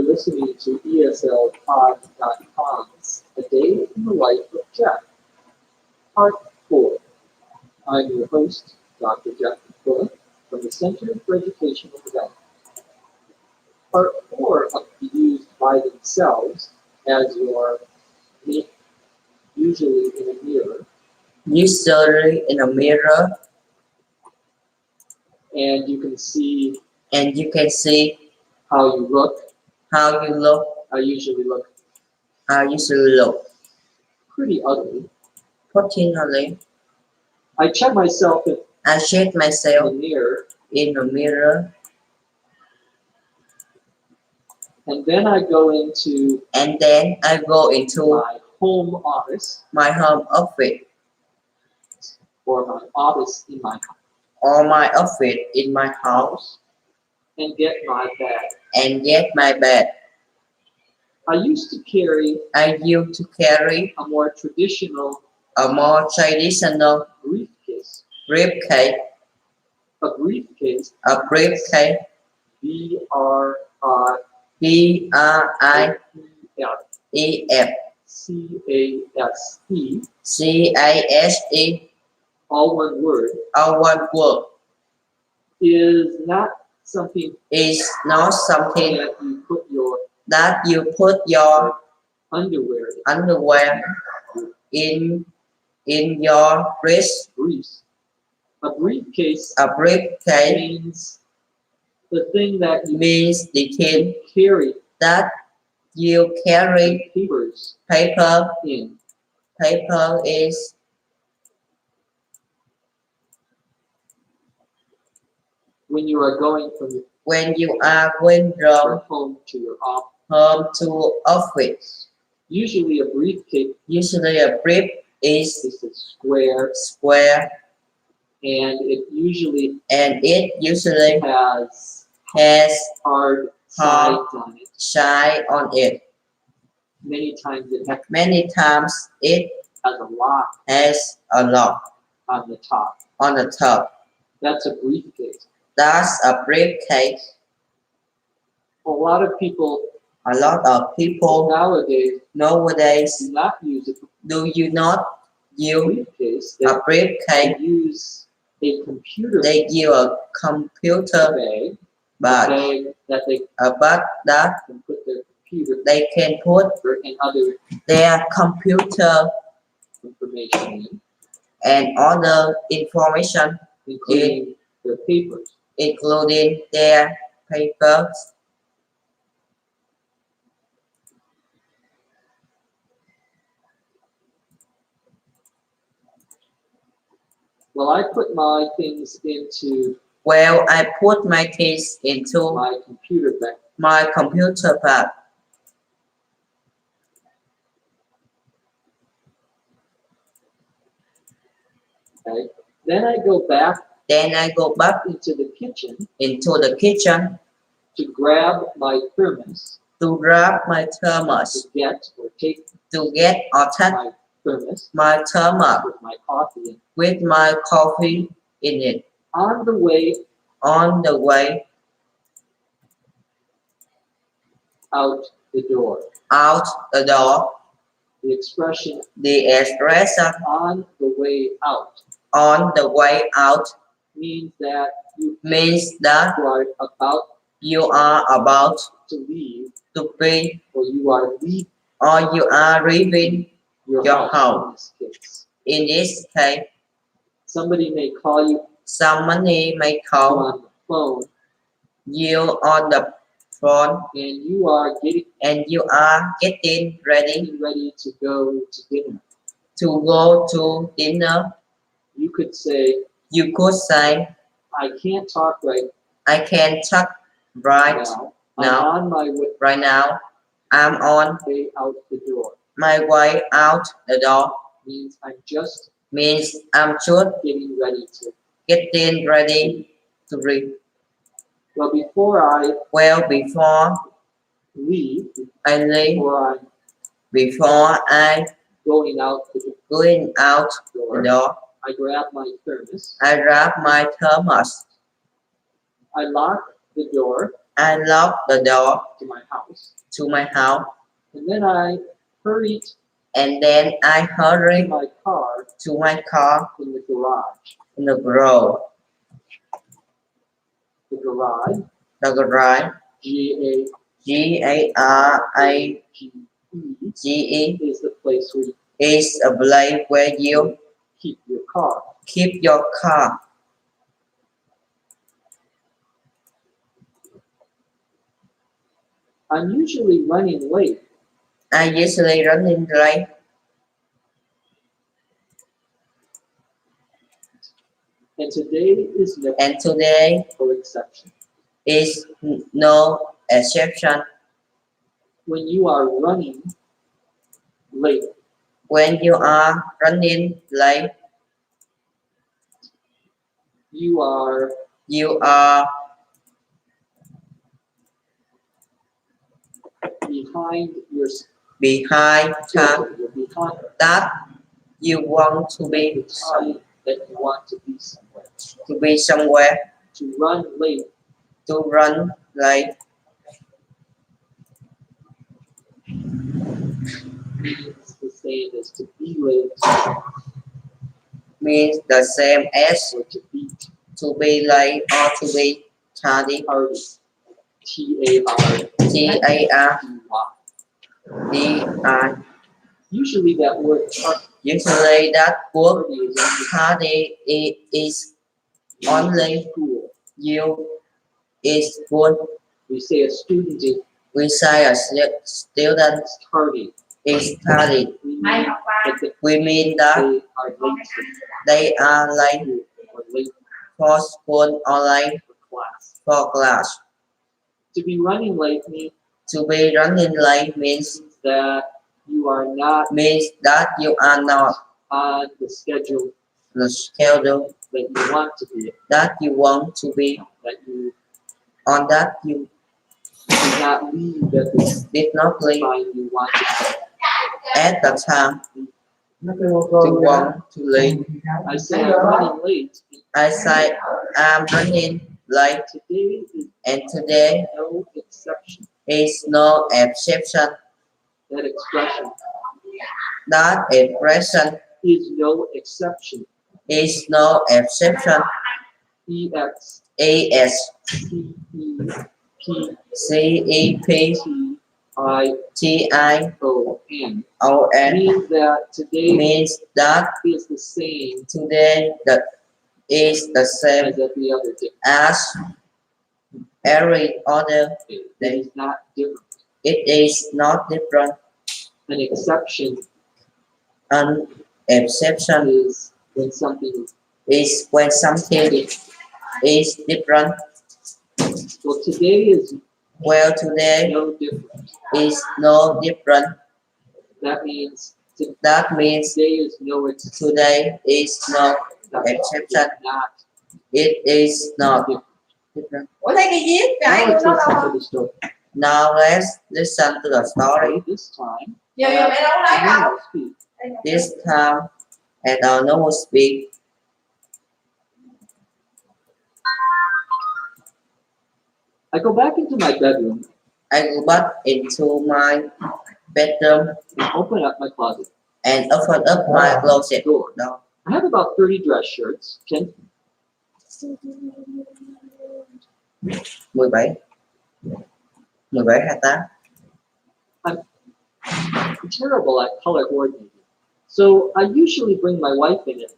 You're listening to ESLPod.com's A Day in the Life of Jeff, Part 4. I'm your host, Dr. Jeff McQuillan, from the Center for Educational Development. Part 4 can be used by themselves as your usually in a mirror. Usually in a mirror, and you can see how you look. I usually look pretty ugly. Fortunately, I check myself in the mirror, and then I go into my home office or my office in my house and get my bag. I used to carry a more traditional briefcase. briefcase, A briefcase. B-R-I-E-F-C-A-S-E, all one word, is not something that you put your underwear in your wrist. A briefcase means the thing that you carry that you carry paper in. Paper is when you are going from home to your office. Usually a briefcase is a square, and it usually has hard side on it. Many times it has a lock on the top. That's a briefcase. A lot of people nowadays do you not use briefcase. a briefcase. They use a computer bag, but that can put their computer they can put and other their computer information in, and other information including their papers. Including their papers. Well, I put my things into I put my keys into my computer bag. Okay. Then I go back into the kitchen to grab my thermos. To get or take my thermos with my coffee in it. On the way out the door. The expression on the way out means that you are about to leave, or you are leaving your house. In this case, somebody may call you on the phone you on the phone and you are getting ready to go to dinner. You could say I can't talk right now. I'm on my way. Right now, I'm on way out the door. my way out the door. Means I'm just getting ready to read. Well, before I leave, before I going out the door, I grab my thermos. I I lock the door. I lock the door to my house, to my house, and then I hurried and then I to hurry my car to my car in the garage. in the garage. The garage, The garage, G-A-R-A-G-E, G-A-R-I-G-E, is the place where you is a place where you keep your car. keep your car. I'm usually running late, I usually run in late, and today is no and today exception. is no exception. When you are running late, When you are running late, you are you are behind your behind time schedule. You're behind that you want to the be time that you want to be somewhere. somewhere. To run late To run late means the same as to be late means the same as or to beat to be late or to be tardy. tardy. T-A-R-D-Y. T-A-R-D-I. Usually that word Usually that word tardy is only tardy is only school. you is good. We say a student is We say a student tardy. is tardy. We mean that We mean that they are late they are late or late for school or late for class. for class. To be running late means To be running late means that you are not on the schedule the schedule that you want to be, that you want to be, that you on that you did not leave at the did not leave time you want to at the time be. you want to leave. I say I'm running late. I say I'm running late, Today is and today no exception. is no exception. That expression That expression is no exception. is no exception. E-X-C-E-P-T-I-O-N. E-S-C-E-P-T-I-O-N Means that today means that is the same today that is the same as every other day. as every other It day. is not different. It is not different. An exception An exception is when something is when something is different. well today is Well, today no different. is no different. That means That means today is no exception. today is no exception. Not It is not different. different. Now let's listen to the story. Now let's listen to the story. Okay, this time, Dạ, I will speak. This time at our normal speed. I go back into my bedroom I go back into my bedroom and open up my closet and open up my closet door. door. I have about 30 dress shirts, 10 17 28 I'm terrible at color coordinating. So I usually bring my wife in it